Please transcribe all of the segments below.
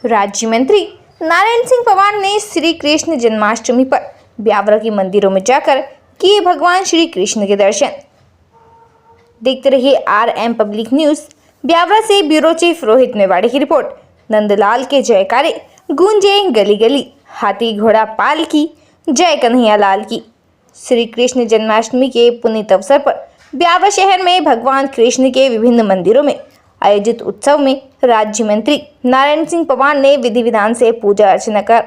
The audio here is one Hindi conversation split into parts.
राज्य मंत्री नारायण सिंह पवार ने श्री कृष्ण जन्माष्टमी पर ब्यावरा के मंदिरों में जाकर किए भगवान श्री कृष्ण के दर्शन। देखते रहिए RM पब्लिक न्यूज। ब्यावरा से ब्यूरो चीफ रोहित मेवाड़े की रिपोर्ट। नंदलाल के जयकारे गूंजे गली गली, हाथी घोड़ा पाल की जय कन्हैया लाल की। श्री कृष्ण जन्माष्टमी के पुनीत अवसर पर ब्यावरा शहर में भगवान कृष्ण के विभिन्न मंदिरों में आयोजित उत्सव में राज्य मंत्री नारायण सिंह पवार ने विधि विधान से पूजा अर्चना कर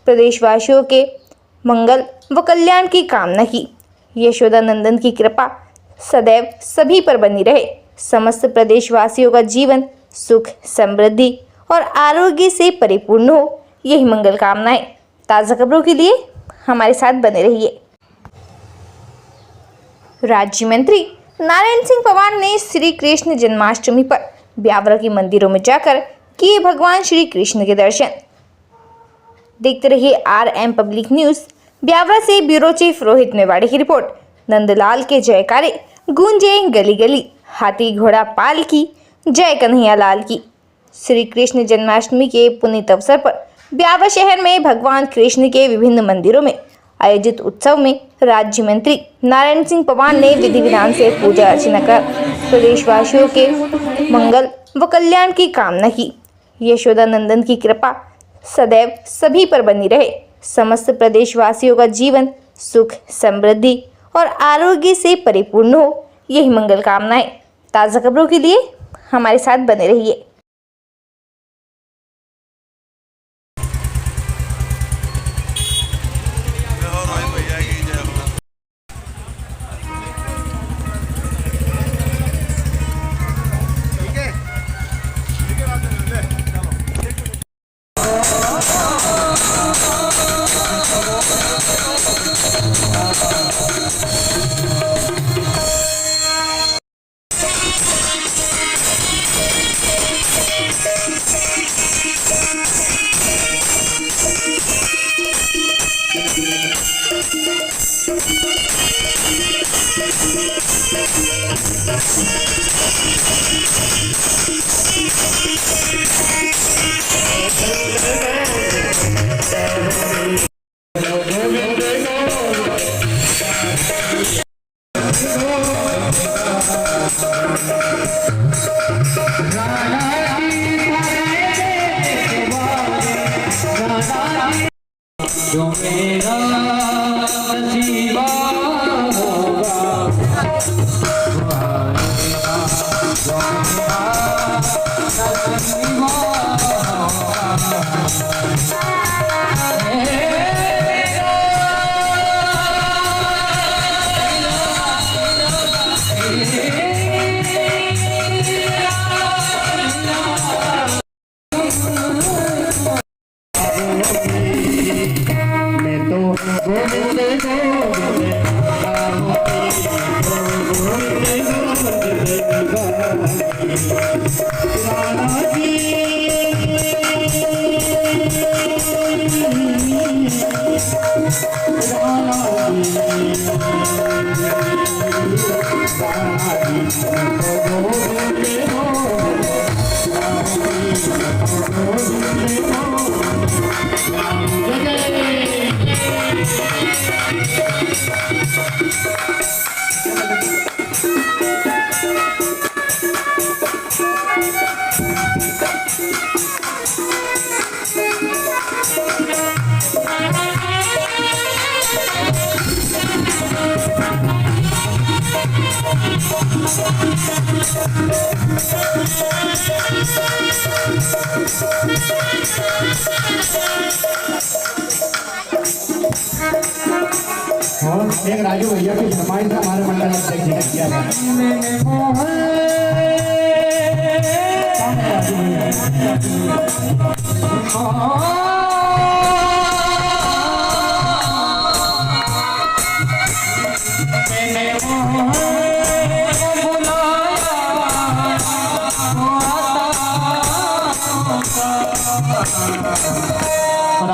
प्रदेशवासियों के मंगल व कल्याण की कामना की। यशोदा नंदन की कृपा सदैव सभी पर बनी रहे। समस्त प्रदेशवासियों का जीवन सुख, समृद्धि और आरोग्य से परिपूर्ण हो, यही मंगल कामनाएं। ताज़ा खबरों के लिए हमारे साथ बने रहिए। राज्य मंत्री नारायण सिंह पवार ने श्री कृष्ण जन्माष्टमी पर ब्यावरा के मंदिरों में जाकर किए भगवान श्री कृष्ण के दर्शन। देखते रहिए RM पब्लिक न्यूज। ब्यावरा से ब्यूरो चीफ रोहित मेवाड़े की रिपोर्ट। नंदलाल के जयकारे गूंजे गली गली, हाथी घोड़ा पाल की जय कन्हैया लाल की। श्री कृष्ण जन्माष्टमी के पुनीत अवसर पर ब्यावरा शहर में भगवान कृष्ण के विभिन्न मंदिरों में आयोजित उत्सव में राज्य मंत्री नारायण सिंह पवार ने विधि विधान से पूजा अर्चना कर प्रदेशवासियों के मंगल व कल्याण की कामना की। यशोदा नंदन की कृपा सदैव सभी पर बनी रहे। समस्त प्रदेशवासियों का जीवन सुख, समृद्धि और आरोग्य से परिपूर्ण हो, यही मंगल कामनाएं। ताज़ा खबरों के लिए हमारे साथ बने रहिए। जो मेरा नसीबा होगा जो मेरा नसीबा और एक राजू भैया की फरमाइश हमारे मंडल में किया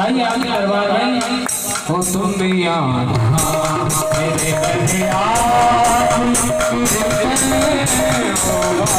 आगे दरबार में हो तुम भी याद मेरे गले होगा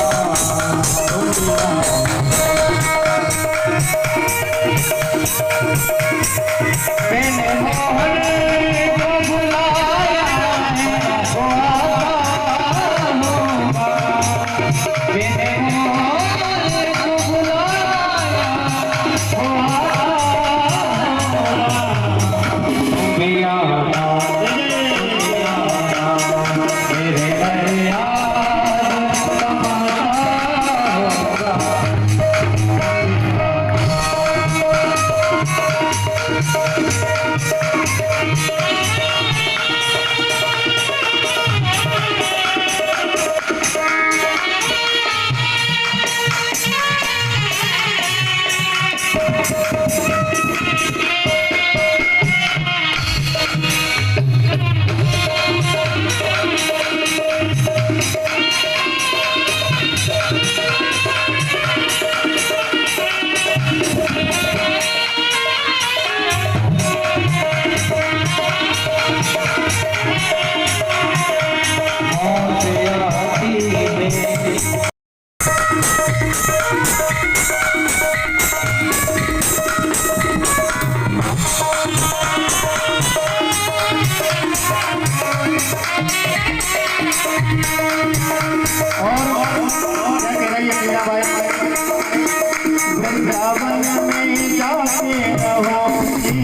वृंदावन में जाके रहोगी,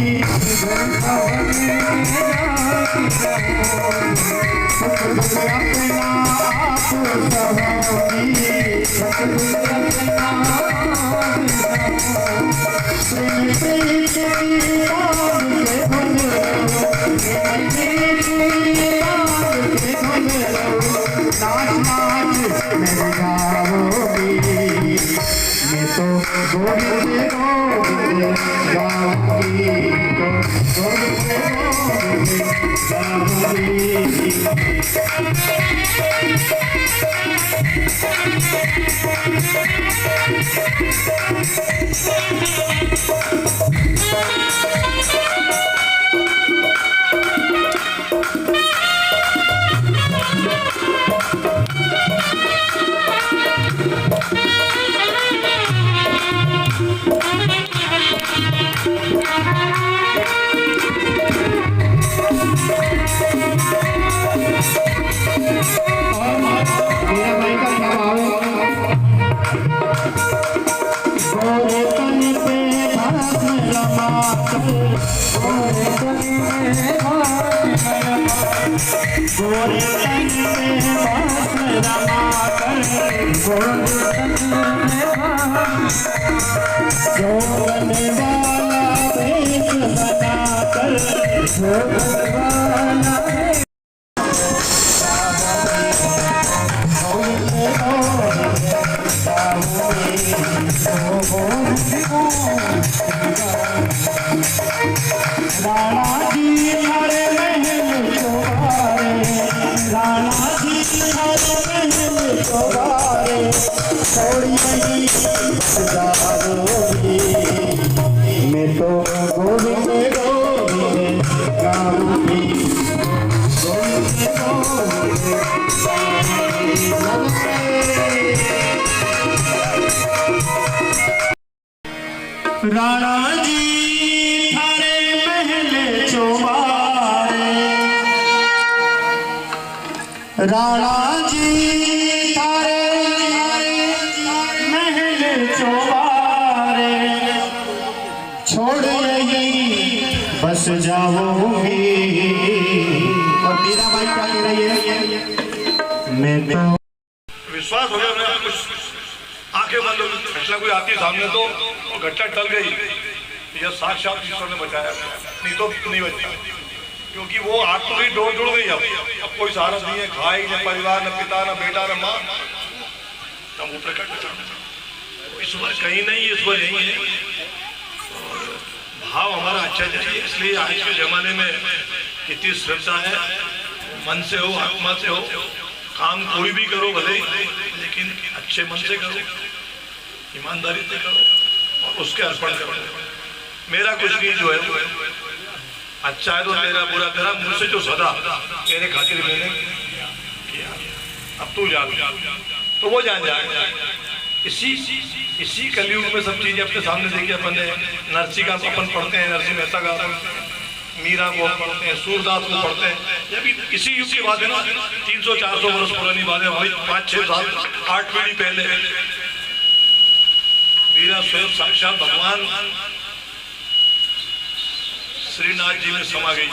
वृंदावन में जाके रहोगी, अपना आप रहोगी, अपना प्रेम प्रीत की राग के धुन रहो, प्रेम प्रीत की राग के धुन रहो, नाच नाच मेरे गाओगी, मैं तो गोविंद गोविंद गाऊंगी, तो गोविंद गोविंद राणा जी हरे महल शोभारे, राणा जी हरे महल शोभारे, थोड़ी नहीं सजाओगी, मैं तो गोविंद गोविंद गाऊंगी, गोविंद गोविंद गाऊंगी। राणा जी थारे महल चौबारे, राणा जी थारे महल चौबारे, छोड़ यही बस जाओगी। और मीरा बाई क्या कह रही है, मैं तो विश्वास हो गया मेरा, कुछ आंखें बंद हो, घटना कोई आती है सामने तो घटना टल गई, यह साक्षात ईश्वर ने बचाया, नहीं तो नहीं बचा, क्योंकि वो आग तो नहीं डोर जुड़ गई। अब कोई सहारा नहीं है, भाई न परिवार न पिता न बेटा न माँ, तब वो प्रकट ईश्वर कहीं नहीं, ईश्वर यही है। भाव हमारा अच्छा चाहिए, इसलिए आज के जमाने में कितनी श्रद्धा है, मन से हो आत्मा से हो, काम कोई भी करो भले, लेकिन अच्छे मन से करो, ईमानदारी से करो और उसके अर्पण करो। मेरा कुछ नहीं जो है अच्छा है तो तेरा, बुरा तेरा, मुझसे जो सदा तेरे खातिर मैंने किया, अब तू जान, तो वो जान जाएगा। इसी कलयुग में सब चीजें अपने सामने देखी। अपन ने नरसी का अपन पढ़ते हैं, नरसिंह मेहता का, मीरा को पढ़ते हैं, सूरदास को पढ़ते हैं, ये भी इसी युग की बात है ना, 300-400 वर्ष पुरानी बात है, वही 5-6 साल 8 पीढ़ी पहले मीरा स्वयं साक्षात भगवान श्रीनाथ जी में समा गई,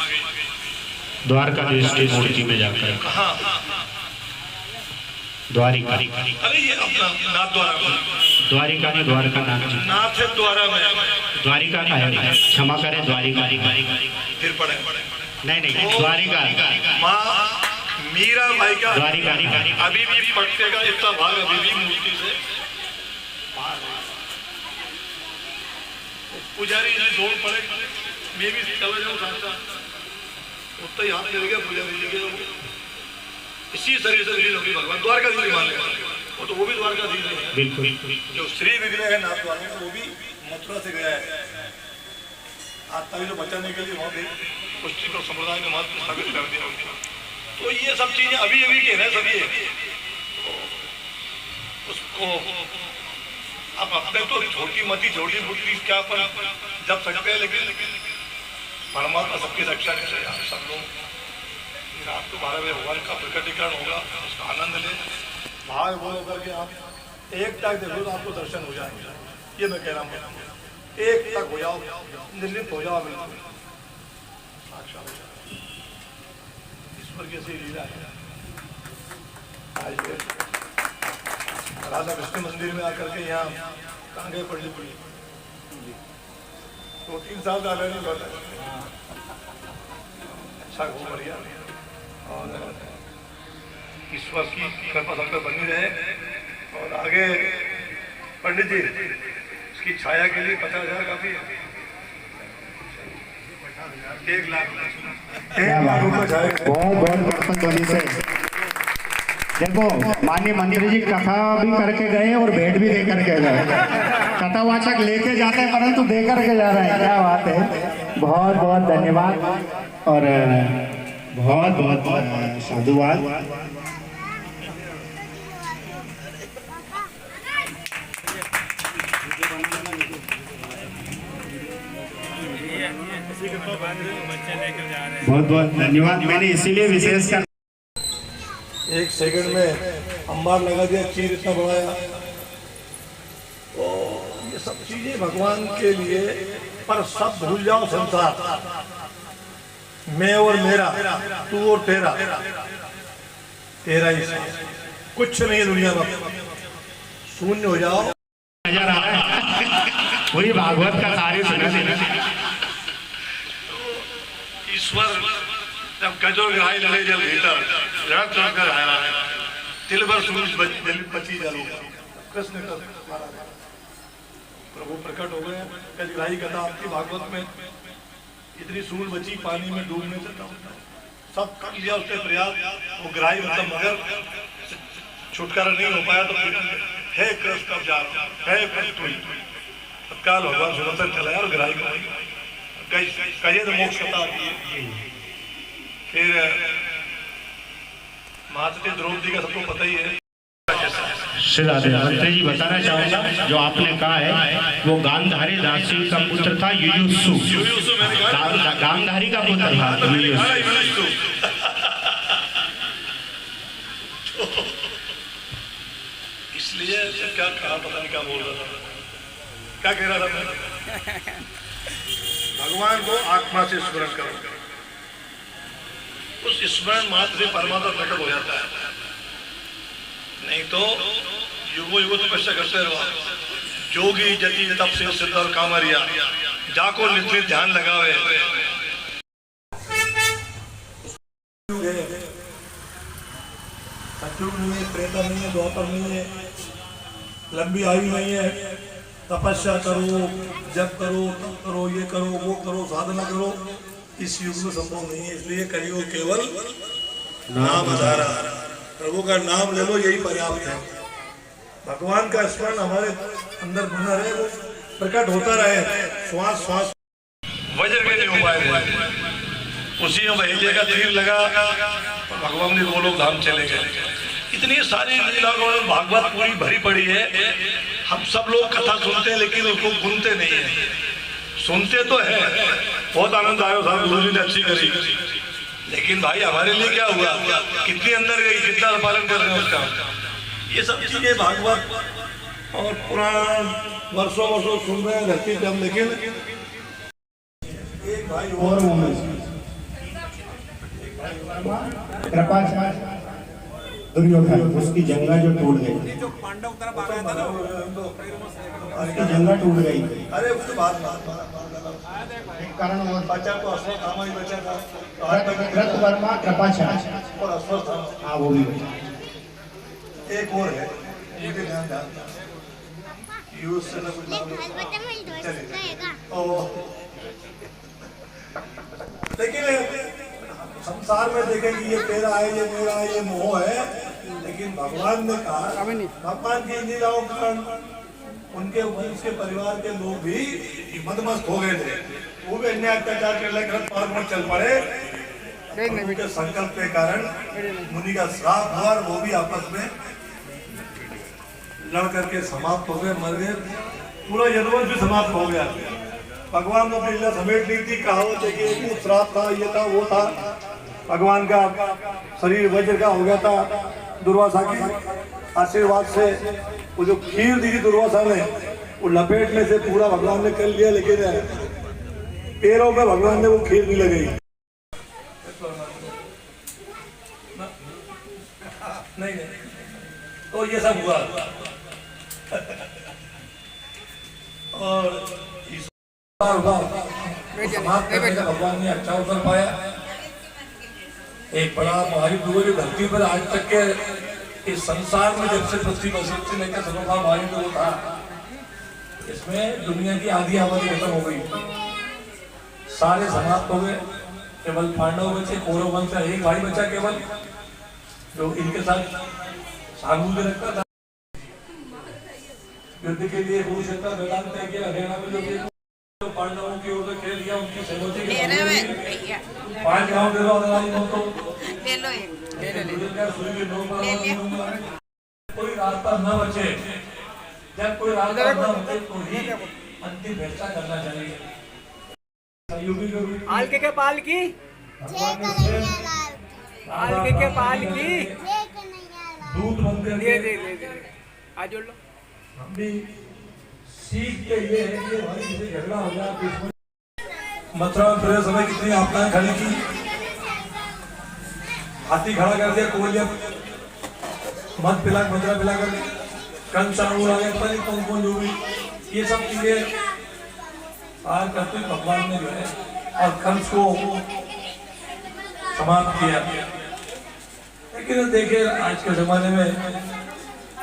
द्वारकाधीश की मूर्ति में जाकर। कहाँ? द्वारिका। अरे ये अपना नाथ द्वारा, द्वारिका ने द्वारका नाथ जी, नाथ है द्वारा में, द्वारिका का है, क्षमा करें, द्वारिका। फिर पढ़े नहीं द्वारिका, माँ मीरा भाई का द्वारिका अभी भी पटके का इतना भाग अभी भी मूर्ति से पुजारी दौड़ पड़े, मैं भी चला जाऊँ साथ, उतना ही हाथ मिल गया पुजारी जी के, इसी शरीर से होगी भगवान द्वारकाधीश मान गया, वो तो वो भी द्वारकाधीश है बिल्कुल। जो श्री विग्रह है नाथ द्वारा में, वो भी मथुरा से गया है, आत्मा को बचाने के लिए वहाँ पे पुष्टि को संप्रदाय ने महत्व स्थापित कर दिया। तो ये सब चीजें अभी अभी के हैं सब, ये उसको अब अपने तो छोटी मती छोटी बुद्धि क्या पर जब सकते हैं, लेकिन परमात्मा सबकी रक्षा करे। आप सब लोग रात को 12 बजे भगवान का प्रकटीकरण होगा, उसका आनंद ले, भाग बोल करके आप एक तक देखो तो आपको दर्शन हो जाएंगे। ये मैं कह रहा हूँ, एक तक हो जाओ, निर्लिप्त हो जाओ, बिल्कुल साक्षात ईश्वर की ऐसी लीला है। राधा कृष्ण मंदिर में आकर के यहाँ टांगे पड़नी पड़ी, 2-3 साल डाले नहीं लौटा। अच्छा हो बढ़िया, और ईश्वर की कृपा सब पे बनी रहे। और आगे पंडित जी इसकी छाया के लिए 50,000 काफी है, 1 लाख रुपये छाया। बहुत बहुत बर्तन ध्वनि से देखो, माननीय मंत्री जी कथा भी करके गए और भेंट भी दे करके गए। कथावाचक लेके जाते हैं परंतु दे करके जा रहे हैं, क्या बात है। बहुत बहुत धन्यवाद और बहुत बहुत साधुवाद। बहुत बहुत धन्यवाद। मैंने इसीलिए विशेष कर 1 सेकंड में अंबार लगा दिया, चीर इतना बढ़ाया। तो ये सब चीजें भगवान के लिए, पर सब भूल जाओ संसार, मैं और मेरा, तू और तेरा, तेरा ही सब, कुछ नहीं है दुनिया में, शून्य हो जाओ। नजर आ रहा है पूरी भागवत का कार्य सुना देना। ईश्वर जब गजो ग्राही लड़े जल भीतर, रक्त कर आया तिल भर सूरज बची जलो, कृष्ण का प्रभु प्रकट हो गए। गजग्राही कथा आपकी भागवत में, इतनी सूल बची पानी में डूबने से सब कर लिया उसने प्रयास, वो ग्राही मतलब मगर छुटकारा नहीं हो पाया। तो हे कृष्ण कब जा रहा हूँ, हे तत्काल भगवान सुदर्शन चलाया और ग्राही को कहिए तो मोक्ष कथा आती है। फिर महासती द्रौपदी का सबको पता ही है। मंत्री जी बताना चाहूंगा, जो आपने कहा है वो गांधारी दासी का पुत्र था युयुत्सु, गांधारी का पुत्र था युयुत्सु। इसलिए क्या कहा, पता नहीं क्या बोल रहा था, क्या कह रहा था मैं? भगवान को आत्मा से स्मरण करो, उस स्मरण मात्र से परमात्मा प्रकट हो जाता है। नहीं तो युगो युगो तपस्या करते रहो। जोगी जति तप से सिद्ध और कामरिया, जाको नित ध्यान लगावे। सतयुग नहीं है, त्रेता नहीं है, द्वापर नहीं है, लंबी आयु नहीं है। तपस्या करो, जप करो, तप करो, ये करो, वो करो, साधना करो, इस युग में संभव नहीं है। इसलिए करियो केवल नाम आधारा, प्रभु का नाम ले लो, यही पर्याप्त है। भगवान का स्मरण हमारे अंदर बना रहे, वो प्रकट होता रहे, श्वास श्वास। वज्र के नहीं उपाय उसी में महीने का तीर लगा, भगवान ने गोलोक धाम चले गए। इतनी सारी लीलाओं में भागवत पूरी भरी पड़ी है। हम सब लोग कथा सुनते हैं लेकिन उसको गुनते नहीं है। सुनते तो है, बहुत आनंद आया साहब, गुरु जी ने अच्छी करी, लेकिन भाई हमारे लिए क्या हुआ, कितनी अंदर गई, कितना पालन कर रहे हैं उसका। ये सब चीजें भागवत और पुराण वर्षों वर्षों सुन रहे हैं धरती पे हम, लेकिन एक भाई और कृपाचार्य दुर्योधन, उसकी जंगा जो टूट गई, जो पांडव तरफ आ गया था ना, उसकी जंगा टूट गई। अरे उसके बाद कारण वो बचा तो अश्वत्थामा ही बचा था, कृतवर्मा कृपाचार्य और अश्वत्थामा, हाँ वो भी बचा। एक और है, मुझे ध्यान यूज से ना कुछ नाम लेकिन संसार में देखेंगे ये तेरा है, ये मेरा है, ये मोह है। लेकिन भगवान ने कहा, भगवान की लीलाओं के कारण उनके वंश के परिवार के लोग भी मदमस्त हो गए थे, वो भी अन्याय अत्याचार के लेकर पार में चल पड़े। उनके संकल्प के कारण मुनि का श्राप हुआ और वो भी आपस में लड़ करके समाप्त हो गए, मर गए, पूरा यदुवंश भी समाप्त हो गया। भगवान ने अपनी लीला समेट ली थी। कहावत है कि श्राप था, ये था, वो था। भगवान का शरीर वज्र का हो गया था। दुर्वासा के आशीर्वाद से वो जो खीर दी थी दुर्वासा ने, वो लपेटने से पूरा भगवान ने कर लिया, लेकिन पैरों पे भगवान ने वो खीर नहीं लगाई। नहीं तो ये सब हुआ। और समाप्त करने का भगवान ने अच्छा अवसर पाया। एक बड़ा महायुद्ध हुआ जो धरती पर आज तक के इस संसार में जब से पृथ्वी पर से लेकर सर्वथा महायुद्ध हुआ था, इसमें दुनिया की आधी आबादी खत्म हो गई, सारे समाप्त हो गए। केवल पांडव बचे, कौरव वंश का एक भाई बचा केवल, जो इनके साथ सामूहिक रखता था। युद्ध के लिए कुरुक्षेत्र मैदान तय किया। हरियाणा में जो पांडवों की ओर से खेल दिया, उनकी सहमति के 5 गांव दे दो, कोई रास्ता न बचे। जब कोई रास्ता न बचे तो ही अंतिम फैसला करना चाहिए। आलके के पाल की, आलके के पाल की दूध बनकर दे आज जोड़ लो। हम भी सीख के ये है कि हमारी किसी झगड़ा हो गया, मथुरा में पूरे समय कितनी आपदाएं खड़ी की, हाथी खड़ा कर दिया, कोलिया मत पिला, मथुरा पिला कर कंस आ गया, पता नहीं कौन कौन जो भी, ये सब चीजें आज करते भगवान ने जो है और कंस को समाप्त किया। लेकिन देखिए आज के जमाने में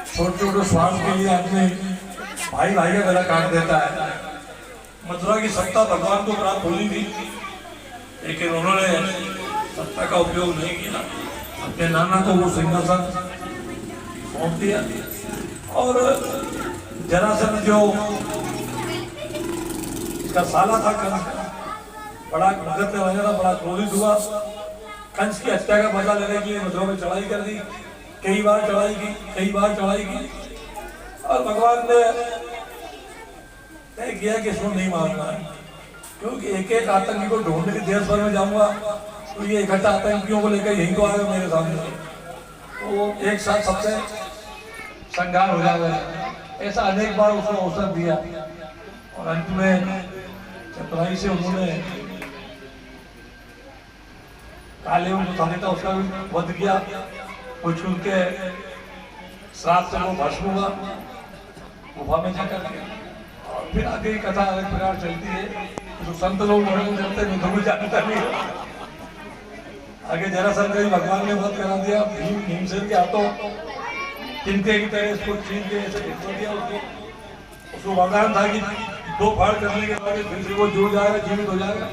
छोटे छोटे स्वार्थ के लिए आदमी भाई भाई का गला काट देता है। मथुरा की सत्ता भगवान को प्राप्त होनी थी, लेकिन उन्होंने सत्ता का उपयोग नहीं किया। अपने नाना को वो सिंहासन सौंप दिया। और जरासंध जो इसका साला था कंस, बड़ा क्रोधित हो गया, बड़ा क्रोधित हुआ। कंस की हत्या का बदला लेने के लिए मथुरा में चढ़ाई कर दी, कई बार चढ़ाई की, कई बार चढ़ाई की। और भगवान ने तय किया कि इसको नहीं मारना है, क्योंकि एक एक आतंकी को ढूंढने के देश भर में जाऊंगा तो ये इकट्ठा आतंकियों को लेकर यहीं को आएगा मेरे सामने, तो एक साथ सबसे संघार हो जाएगा। ऐसा अनेक बार उसको अवसर दिया और अंत में चतुराई से उन्होंने काले था उसका भी वध किया। कुछ उनके श्राप से वो भस्म हुआ गुफा में जाकर के। और फिर आगे की कथा अलग प्रकार चलती है, तो संत लोग बड़े चलते नहीं, तो कुछ जानता नहीं। आगे जरासंध ने भगवान ने वध करा दिया, भीमसेन के हाथों चिंते की तरह इसको छीन के ऐसे भिजवा दिया। उसको वरदान था कि 2 फाड़ करने के बाद फिर से वो जुड़ जाएगा, जीवित हो जाएगा।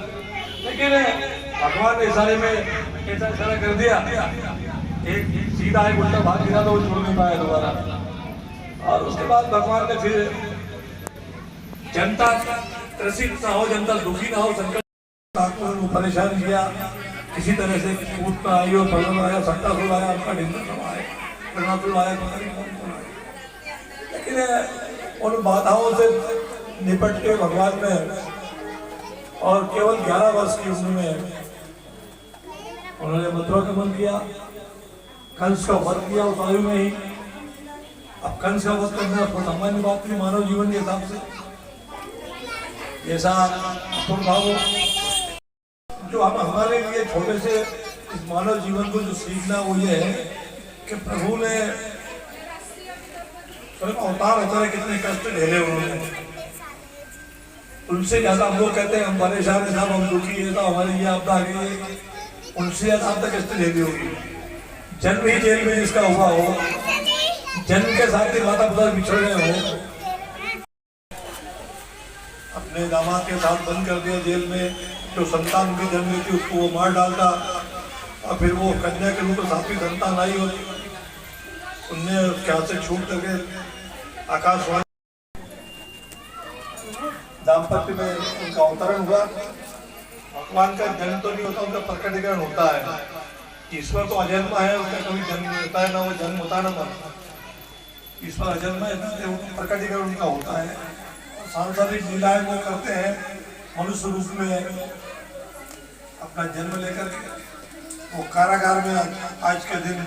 लेकिन भगवान ने इशारे में ऐसा इशारा कर दिया, एक सीधा एक उल्टा भाग गिरा तो वो जुड़ नहीं पाया दोबारा। और उसके बाद भगवान ने फिर जनता त्रसित ना हो, जनता दुखी ना हो, संकट को परेशान किया। किसी तरह से कूद आई और पलन आया, सट्टासुर आया, आपका ढिंडन आया, कर्णासुर आया, लेकिन उन बाधाओं से निपट के भगवान ने और केवल 11 वर्ष की उम्र में उन्होंने मथुरा गमन किया, कंस का वध किया उस आयु में ही। अब कंस का वध करना तो सामान्य बात थी मानव जीवन के हिसाब से, जैसा तुम भावो। जो हम हमारे लिए छोटे से इस मानव जीवन को जो सीखना वो ये है कि प्रभु ने अवतार होता है, कितने कष्ट झेले उन्होंने। उनसे ज्यादा हम लोग कहते हैं हम परेशान है साहब, हम दुखी है, हमारी ये आपदा आ गई है, उनसे ज्यादा आप तक कष्ट झेली होगी। जन्म ही जेल में जिसका हुआ हो, जन्म के साथ ही माता पिता बिछड़ गए हो, अपने दामाद के साथ बंद कर दिया जेल में, जो संतान उनकी जन्म ली थी उसको वो मार डालता, और फिर वो कन्या के रूप में सातवीं संतान आई और उनने क्या से छूट करके आकाशवाणी दाम्पत्य में उनका अवतरण हुआ। भगवान का जन्म तो नहीं होता, उनका प्रकटीकरण होता है। ईश्वर तो अजन्मा है, उसका कभी जन्म नहीं होता है, ना वो जन्म होता है ना मरता। ईश्वर जन्म है, प्रकटीकरण उनका होता है। सांसारिक लीलाएं वो करते हैं मनुष्य रूप में अपना जन्म लेकर के। वो कारागार में आज के दिन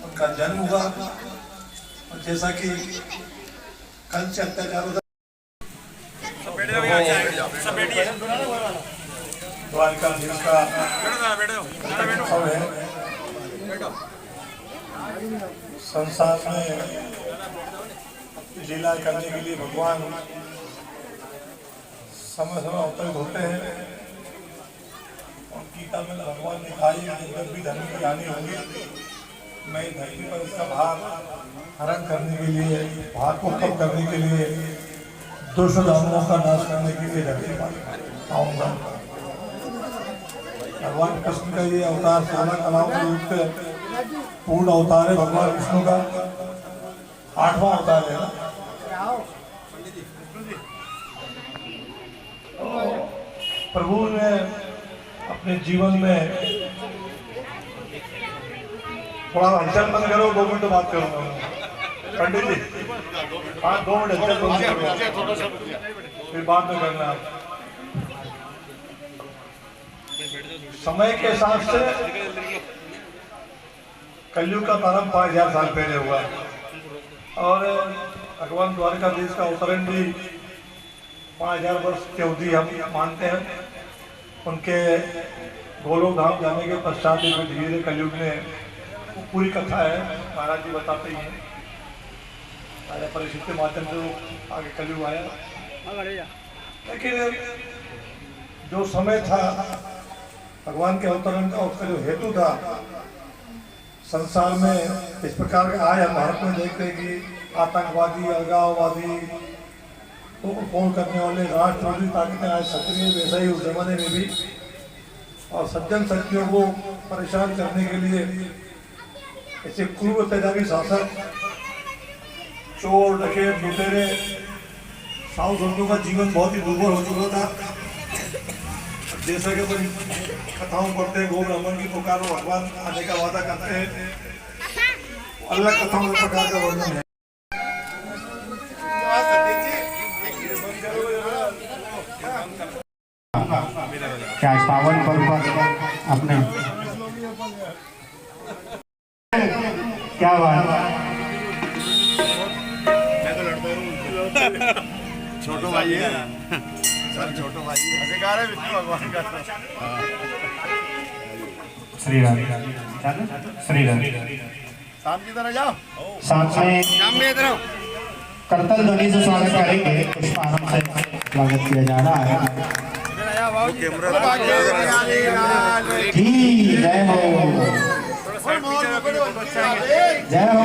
उनका जन्म हुआ, और जैसा कि कल से अत्याचार होता द्वारकाधीश का उत्सव है। संसार में लीला करने के लिए भगवान समय समय अवतरित होते हैं। और गीता में भगवान ने कहा कि जब भी धर्म की हानि होगी, मैं धरती पर इसका भार हरण करने के लिए, भार को कम करने के लिए, दुष्ट दानवों का नाश करने के लिए धरती पर आऊंगा। भगवान कृष्ण का ये अवतार 16 कलाओं के युक्त पूर्ण अवतार है। भगवान विष्णु का 8वां अवतार है। प्रभु ने अपने जीवन में थोड़ा हलचल बंद करो, 2 मिनट बात करूंगा पंडित जी। हाँ 2 मिनट हलचल बंद करो, फिर बात में करना। समय के हिसाब से कलयुग का प्रारंभ 5000 साल पहले हुआ, और भगवान द्वारकाधीश का अवतरण भी 5000 वर्ष की अवधि हम मानते हैं। उनके गोलोक धाम जाने के पश्चात धीरे धीरे कलयुग में, वो पूरी कथा है, महाराज जी बताते ही हैं। राजा परीक्षित के माध्यम से वो आगे कलयुग आया। लेकिन जो समय था भगवान के अवतरण का, उसका जो हेतु था, संसार में इस प्रकार के आए। हम भारत में देखते हैं कि आतंकवादी, अलगाववादी, तो फोन करने वाले राष्ट्रवादी ताकतें आज सक्रिय, वैसा ही उस जमाने में भी। और सज्जन शक्तियों को परेशान करने के लिए ऐसे क्रूर अत्याचारी शासक, चोर, डकैत, लुटेरे, साधु संतों का जीवन बहुत ही दुर्भर हो चुका था। जैसा कि अपन कथाओं पढ़ते हैं, गो ब्राह्मण की पुकार, भगवान आने का वादा करते हैं, अलग कथाओं में प्रकार का वर्णन है। क्या पावन पर्व पर अपने क्या बात, छोटो भाई है सर, छोटो भाई अधिकार है विष्णु भगवान का। श्री राम, श्री राम। शाम की तरह जाओ, साथ में शाम में इधर आओ। करतल ध्वनि से स्वागत करेंगे। पुष्पारंभ से स्वागत किया जा रहा है। जी जय हो, जय हो,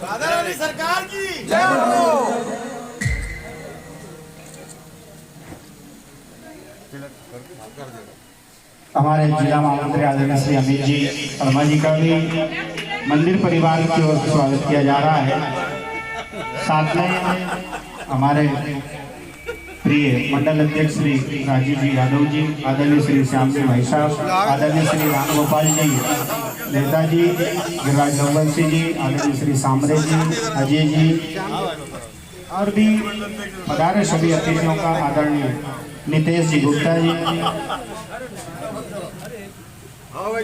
राधा रानी सरकार की जय हो। हमारे जिला महामंत्री आदरणीय श्री अमित जी शर्मा जी का भी मंदिर परिवार की ओर से स्वागत किया जा रहा है। साथ में हमारे प्रिय मंडल अध्यक्ष श्री राजीव जी यादव जी, आदरणीय श्री श्याम जी भाई साहब, आदरणीय श्री राम गोपाल जी नेता जी, गिरिराज रघुवंशी जी, आदरणीय श्री सामरे जी, अजय जी, और भी पधारे सभी अतिथियों का आदरणीय नितेश जी गुप्ता जी। हाँ भाई